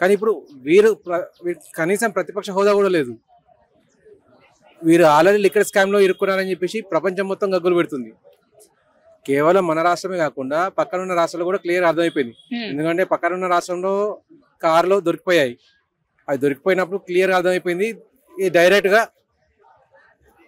కానీ ఇప్పుడు వీరు కనీసం ప్రతిపక్ష హోదా కూడా లేదు. వీరు ఆల్రెడీ లిక్కర్ స్కామ్లో ఇరుక్కున్నారని చెప్పేసి ప్రపంచం మొత్తం గగ్గులు పెడుతుంది. కేవలం మన రాష్ట్రమే కాకుండా పక్కన ఉన్న రాష్ట్రాలు కూడా క్లియర్ అర్థమైపోయింది. ఎందుకంటే పక్కన ఉన్న రాష్ట్రంలో కార్లో దొరికిపోయాయి. అది దొరికిపోయినప్పుడు క్లియర్ అర్థమైపోయింది ఇది డైరెక్ట్గా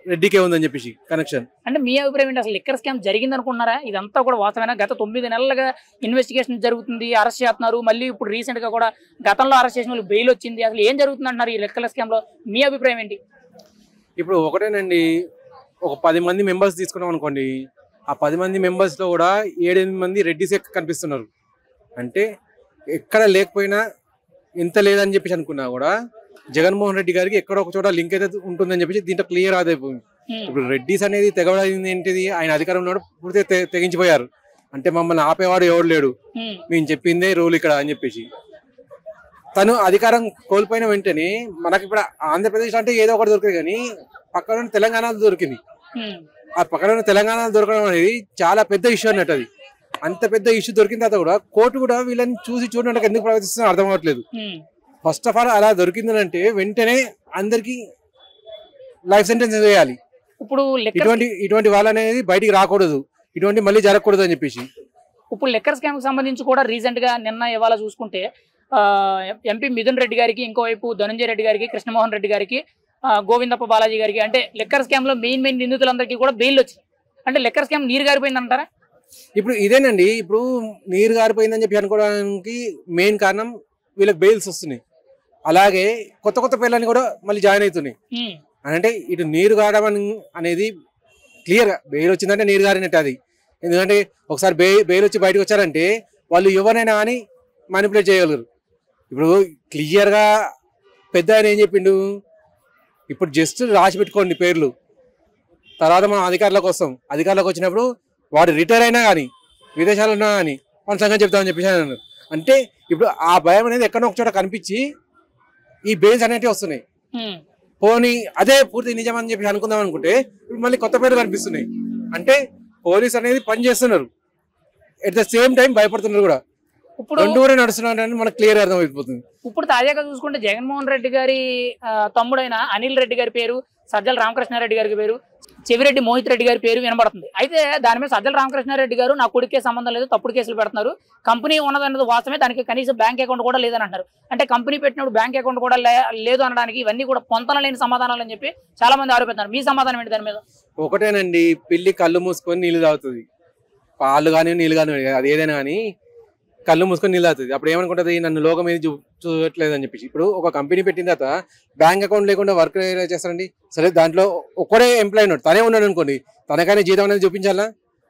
రెడ్డికే ఉందని చెప్పేసి కనెక్షన్. అంటే మీ అభిప్రాయం ఏంటి, అసలు లిక్కర్ స్కామ్ జరిగింది అనుకున్నారా? ఇదంతా కూడా వాస్తవమైన గత 9 నెలలుగా ఇన్వెస్టిగేషన్ జరుగుతుంది, అరెస్ట్ చేస్తున్నారు, మళ్ళీ ఇప్పుడు రీసెంట్ గా కూడా గతంలో అరెస్ట్ చేసిన వాళ్ళు బెయిల్ వచ్చింది. అసలు ఏం జరుగుతుంది అంటున్నారు ఈ లిక్కర్ స్కామ్ లో? మీ అభిప్రాయం ఏంటి? ఇప్పుడు ఒకటేనండి, ఒక 10 మంది మెంబర్స్ తీసుకున్నాం అనుకోండి, ఆ 10 మంది మెంబర్స్ లో కూడా 7-8 మంది రెడ్డిసే కనిపిస్తున్నారు. అంటే ఎక్కడ లేకపోయినా ఎంత లేదని చెప్పేసి అనుకున్నా కూడా జగన్మోహన్ రెడ్డి గారికి ఎక్కడ ఒక చోట లింక్ అయితే ఉంటుందని చెప్పేసి దీంట్లో క్లియర్ అదైపోయింది. ఇప్పుడు రెడ్డిస్ అనేది తెగబడింది ఏంటిది, ఆయన అధికారంలో పూర్తిగా తెగించిపోయారు. అంటే మమ్మల్ని ఆపేవాడు ఎవడు లేడు, మేము చెప్పిందే రూల్ ఇక్కడ అని చెప్పేసి తను అధికారం కోల్పోయిన వెంటనే మనకి ఇప్పుడు ఆంధ్రప్రదేశ్ అంటే ఏదో ఒకటి దొరికింది, కానీ పక్కన తెలంగాణ దొరికింది. ఆ పక్కన తెలంగాణ దొరకడం అనేది చాలా పెద్ద ఇష్యూ అన్నట్టు. అది అంత పెద్ద ఇష్యూ దొరికిన తర్వాత కూడా కోర్టు కూడా వీళ్ళని చూసి చూడడానికి ఎందుకు ప్రవర్తిస్తుందో అర్థం అవ్వట్లేదు. ఫస్ట్ ఆఫ్ ఆల్ అలా దొరికిందంటే వెంటనే అందరికి లైఫ్ సెంటెన్స్ వేయాలి. ఇప్పుడు ఇటువంటి వాళ్ళు అనేది బయటికి రాకూడదు, ఇటువంటి మళ్ళీ జరగకూడదు అని చెప్పేసి. ఇప్పుడు లిక్కర్ స్కామ్ కి సంబంధించి కూడా రీసెంట్ గా నిన్న ఇవాళ చూసుకుంటే ఎంపీ మిథున్ రెడ్డి గారికి, ఇంకోవైపు ధనంజయ రెడ్డి గారికి, కృష్ణమోహన్ రెడ్డి గారికి, గోవిందప్ప బాలాజీ గారికి, అంటే లిక్కర్ స్కామ్ లో మెయిన్ నిందితులందరికీ కూడా బెయిల్ వచ్చింది. అంటే లిక్కర్ స్కామ్ నీరు గారిపోయింది అంటారా? ఇప్పుడు ఇదేనండి, ఇప్పుడు నీరు గారిపోయిందని చెప్పి అనుకోవడానికి మెయిన్ కారణం వీళ్ళకి బెయిల్స్ వస్తున్నాయి. అలాగే కొత్త కొత్త పేర్లని కూడా మళ్ళీ జాయిన్ అవుతున్నాయి. అంటే ఇటు నీరు గారడం అనేది క్లియర్గా బెయిల్ వచ్చిందంటే నీరు గారినట్టు అది. ఎందుకంటే ఒకసారి బెయిల్ వచ్చి బయటకు వచ్చారంటే వాళ్ళు ఎవరైనా కానీ మానిపులేట్ చేయగలరు. ఇప్పుడు క్లియర్గా పెద్ద ఆయన ఏం చెప్పిండు, ఇప్పుడు జస్ట్ రాసి పెట్టుకోండి పేర్లు, తర్వాత మనం అధికారులకు వస్తాం, అధికారులకు వచ్చినప్పుడు వాడు రిటైర్ అయినా కానీ విదేశాలు ఉన్నా కానీ మన సంగతి చెప్తామని చెప్పేసి అన్నారు. అంటే ఇప్పుడు ఆ భయం అనేది ఎక్కడో ఒక చోట కనిపించి ఈ బెయిల్స్ అనేటివి వస్తున్నాయి. పోనీ అదే పూర్తి నిజం అని చెప్పి అనుకుందాం అనుకుంటే ఇప్పుడు మళ్ళీ కొత్త పేర్లు కనిపిస్తున్నాయి. అంటే పోలీస్ అనేది పని చేస్తున్నారు, ఎట్ ద సేమ్ టైం భయపడుతున్నారు కూడా. ఇప్పుడు రెండు కూడా నడుస్తున్నారని మనకు క్లియర్ అర్థమైపోతుంది. ఇప్పుడు తాజాగా చూసుకుంటే జగన్మోహన్ రెడ్డి గారి తమ్ముడైన అనిల్ రెడ్డి గారి పేరు, సజ్జల రామకృష్ణారెడ్డి గారి పేరు, చెవిరెడ్డి మోహిత్ రెడ్డి గారి పేరు వినబడుతుంది. అయితే దాని మీద సజ్జల రామకృష్ణారెడ్డి గారు నా కొడుకే సంబంధం లేదు, తప్పుడు కేసులు పెడుతున్నారు, కంపెనీ ఉన్నదన్నది వాస్తవమే, దానికి కనీసం బ్యాంక్ అకౌంట్ కూడా లేదని అంటారు. అంటే కంపెనీ పెట్టినప్పుడు బ్యాంక్ అకౌంట్ కూడా లేదు అనడానికి ఇవన్నీ కూడా పొంతన లేని సమాధానాలు అని చెప్పి చాలా మంది ఆరోపిస్తున్నారు. మీ సమాధానం ఏంటి దాని మీద? ఒకటేనండి, పిల్లి కళ్ళు మూసుకొని నీళ్ళు తాగుతుంది, పాలు కానీ నీళ్ళు కానీ అది ఏదైనా కానీ కళ్ళు మూసుకొని నీళ్ళు తాగుతుంది. అప్పుడు ఏమనుకుంటుంది, నన్ను లోకం ఏది చూడట్లేదు అని చెప్పేసి. ఇప్పుడు ఒక కంపెనీ పెట్టిన తర్వాత బ్యాంక్ అకౌంట్ లేకుండా వర్క్ ఎలా చేస్తారండి? సరే దాంట్లో ఒక్కడే ఎంప్లాయీ ఉన్నాడు, తనే ఉన్నాడు అనుకోండి, తనకైనా జీతం అనేది చూపించాలా?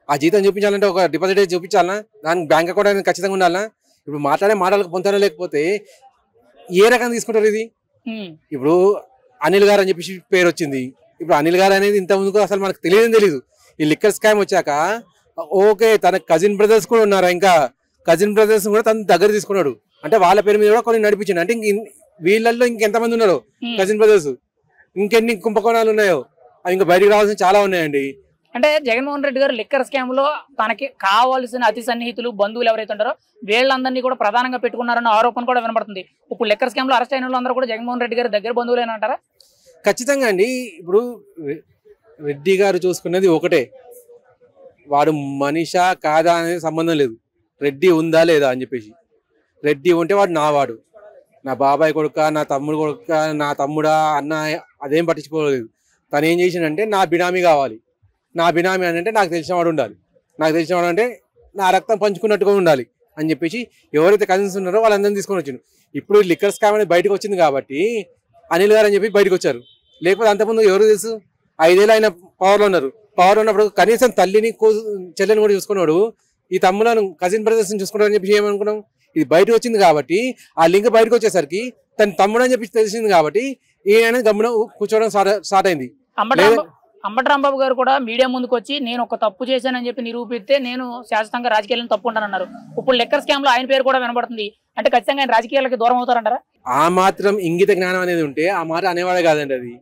ఆ జీతం చూపించాలంటే ఒక డిపాజిట్ చూపించాలా? దానికి బ్యాంక్ అకౌంట్ అనేది ఖచ్చితంగా ఉండాలా? ఇప్పుడు మాట్లాడే మాటలకు పొందడం లేకపోతే ఏ రకంగా తీసుకుంటారు ఇది? ఇప్పుడు అనిల్ గారు అని చెప్పేసి పేరు వచ్చింది. ఇప్పుడు అనిల్ గారు అనేది ఇంత ముందుకు అసలు మనకు తెలియదు. ఈ లిక్కర్ స్కామ్ వచ్చాక ఓకే, తన కజిన్ బ్రదర్స్ కూడా ఉన్నారా, ఇంకా కజిన్ బ్రదర్స్ కూడా తన దగ్గర తీసుకున్నాడు. అంటే వాళ్ళ పేరు మీద కూడా కొన్ని నడిపించింది. అంటే వీళ్ళల్లో ఇంకెంతమంది ఉన్నారో కజిన్ బ్రదర్స్, ఇంకెన్ని కుంభకోణాలు ఉన్నాయో అవి ఇంకా బయటకు రావాల్సిన చాలా ఉన్నాయండి. అంటే జగన్మోహన్ రెడ్డి గారు లిక్కర్ స్కామ్ లో తనకి కావాల్సిన అతి సన్నిహితులు, బంధువులు ఎవరైతే ఉంటారో వీళ్ళందరినీ కూడా ప్రధానంగా పెట్టుకున్నారన్న ఆరోపణ కూడా వినపడుతుంది. ఇప్పుడు లిక్కర్ స్కామ్ లో అరెస్ట్ అయిన వాళ్ళందరూ కూడా జగన్మోహన్ రెడ్డి గారి దగ్గర బంధువులేనా అంటారా? ఖచ్చితంగా అండి. ఇప్పుడు రెడ్డి గారు చూసుకున్నది ఒకటే, వాడు మనిషా కాదా అనేది సంబంధం లేదు, రెడ్డి ఉందా లేదా అని చెప్పేసి. రెడ్డి ఉంటే వాడు నావాడు, నా బాబాయ్ కొడుక, నా తమ్ముడు కొడుక, నా తమ్ముడా, అన్న, అదేం పట్టించుకోలేదు. తను ఏం చేసిండంటే నా బినామీ కావాలి, నా బినామీ అని అంటే నాకు తెలిసినవాడు ఉండాలి, నాకు తెలిసినవాడు అంటే నా రక్తం పంచుకున్నట్టుగా ఉండాలి అని చెప్పేసి ఎవరైతే కజిన్స్ ఉన్నారో వాళ్ళందరినీ తీసుకొని వచ్చిండు. ఇప్పుడు లిక్కర్ స్కామ్ అనేది బయటకు వచ్చింది కాబట్టి అనిల్ గారు అని చెప్పి బయటకు వచ్చారు. లేకపోతే అంతకుముందు ఎవరు తెలుసు, 5 ఏళ్ళు ఆయన పవర్లో ఉన్నారు. పవర్లో ఉన్నప్పుడు కనీసం తల్లిని చెల్లెని కూడా చూసుకున్నాడు, ఈ తమ్ములను కజిన్ బ్రదర్స్ చూసుకుంటారని చెప్పి ఏమనుకున్నాం. ఇది బయటకు వచ్చింది కాబట్టి ఆ లింక్ బయటకు వచ్చేసరికి తన తమ్ముడు అని చెప్పి తెలిసింది కాబట్టి ఈయన గమ్మున కూర్చోవడం స్టార్ట్ అయింది. అంబటి రాంబాబు గారు కూడా మీడియా ముందుకు వచ్చి నేను ఒక తప్పు చేశానని చెప్పి నిరూపిస్తే నేను శాశ్వతంగా రాజకీయాలను తప్పు ఉంటానన్నారు. ఇప్పుడు లిక్కర్ స్కామ్ లో ఆయన పేరు కూడా వినబడుతుంది. అంటే ఖచ్చితంగా ఆయన రాజకీయాలకి దూరం అవుతారంటారా? ఆ మాత్రం ఇంగిత జ్ఞానం అనేది ఉంటే ఆ మాట అనేవాడే కాదండి. అది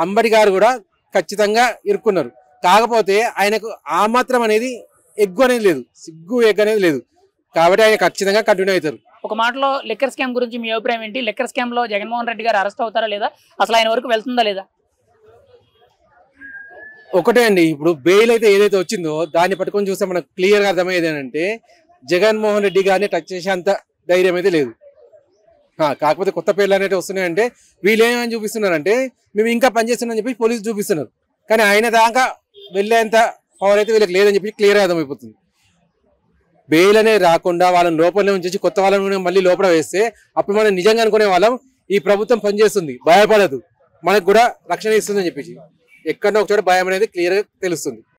అంబటి గారు కూడా ఖచ్చితంగా ఇరుక్కున్నారు. కాకపోతే ఆయనకు ఆ మాత్రం అనేది ఎగ్గు అనేది లేదు, సిగ్గు ఎగ్గు అనేది లేదు కాబట్టి ఆయన ఖచ్చితంగా కంటిన్యూ అవుతారు. ఒక మాటలో లిక్కర్ స్కామ్ గురించి మీ అభిప్రాయం ఏంటి? లిక్కర్ స్కామ్ లో జగన్మోహన్ రెడ్డి గారు అరెస్ట్ అవుతారా లేదా, అసలు ఆయన వరకు వెళ్తుందా లేదా? ఒకటే అండి, ఇప్పుడు బెయిల్ అయితే ఏదైతే వచ్చిందో దాన్ని పట్టుకొని చూస్తే మనకు క్లియర్ గా అర్థమయ్యేది ఏంటంటే జగన్మోహన్ రెడ్డి గారిని టచ్ చేసే అంత ధైర్యం అయితే లేదు. కాకపోతే కొత్త పేర్లు అనేవి వస్తున్నాయంటే వీళ్ళు ఏమని చూపిస్తున్నారంటే మేము ఇంకా పనిచేస్తున్నాం చెప్పి పోలీసు చూపిస్తున్నారు, కానీ ఆయన దాకా వెళ్ళేంత పవర్ అయితే వీళ్ళకి లేదని చెప్పి క్లియర్గా అర్థమైపోతుంది. బెయిల్ అనేది రాకుండా వాళ్ళని లోపలనే ఉంచేసి కొత్త వాళ్ళని మళ్ళీ లోపల వేస్తే అప్పుడు మనం నిజంగా అనుకునే వాళ్ళం ఈ ప్రభుత్వం పనిచేస్తుంది, భయపడదు, మనకు కూడా రక్షణ ఇస్తుందని చెప్పేసి. ఎక్కడో ఒక చోట భయం అనేది క్లియర్గా తెలుస్తుంది.